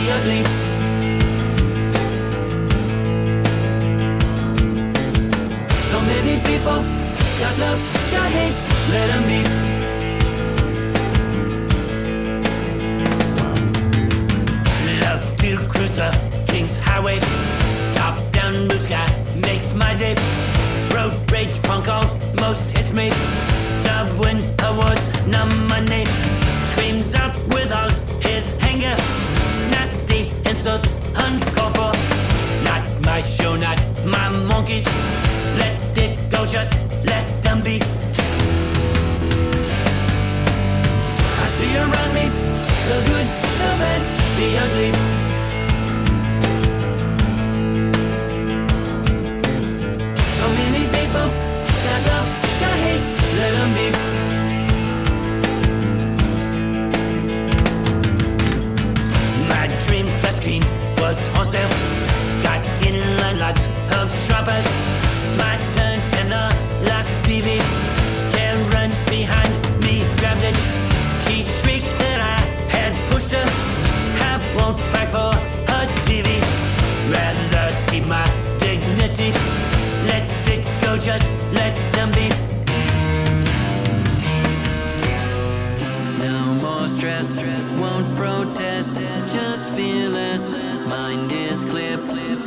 the ugly. So many people, got love, got hate, let them be. Love to cruise the King's Highway, top down blue sky makes my day. Road rage punk almost hits me. Dove win awards, nominate. Screams out with all his anger. Nasty insults uncalled for. Not my show, not my monkeys. Let it go, just let them be. I see around me the good, the bad, the ugly. So many people, got love, got hate, let them be. My dream flat screen was on sale. Got inline lots of shoppers. My turn and the last TV. Karen behind me grabbed it. She shrieked that I had pushed her. I won't fight for her TV. Rather keep my dignity. Let it go, just let them be. No more stress, won't protest, just fearless. Mind is clear,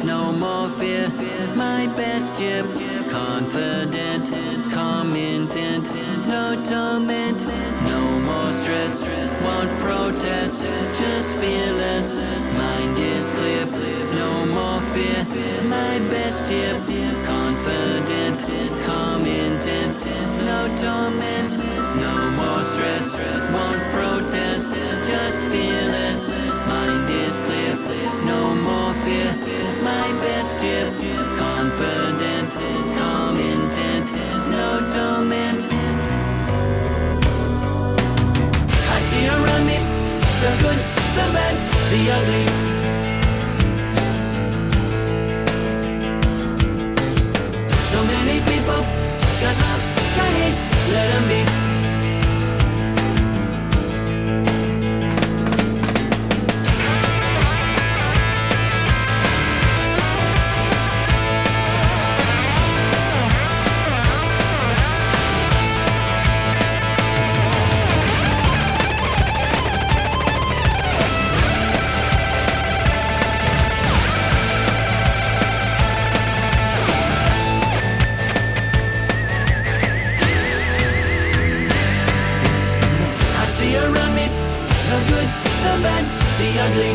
no more fear. My best year, confident, calm intent, no torment. No more stress, won't protest, just fearless. Mind is clear, no more fear. My best year, confident, calm intent, no torment. No more stress, won't protest, just fearless. Mind is clear, no more fear. My best year, confident, calm intent, no torment. I see around me the good, the bad, the ugly. So many people, got love, got hate, let them be. The ugly.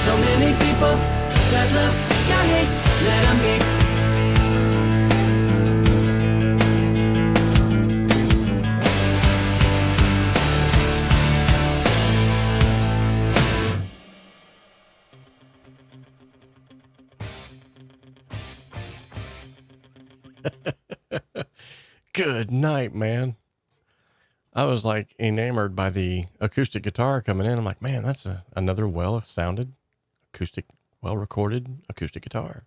So many people, got love, got hate, let them be. Good night, man. I was like enamored by the acoustic guitar coming in. I'm like, man, that's another well-sounded acoustic, well-recorded acoustic guitar.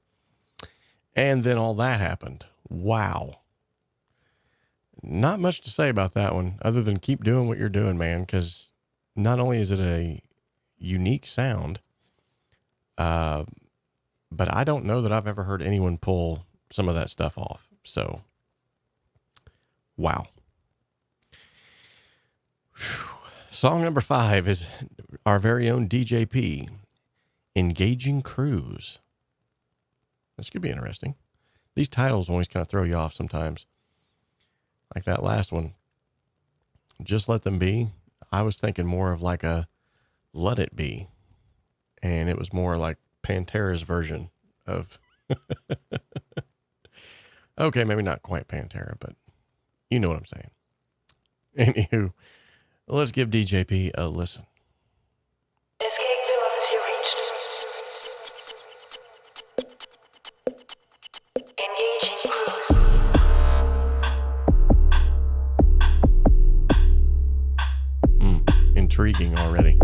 And then all that happened. Wow. Not much to say about that one other than keep doing what you're doing, man, because not only is it a unique sound, but I don't know that I've ever heard anyone pull some of that stuff off. So, wow. Song number 5 is our very own DJP, Engaging Cruise. This could be interesting. These titles always kind of throw you off sometimes. Like that last one, Just Let Them Be. I was thinking more of like a Let It Be. And it was more like Pantera's version of... Okay, maybe not quite Pantera, but you know what I'm saying. Anywho, let's give DJP a listen. Escape door has reached. Engaging cruise. Intriguing already.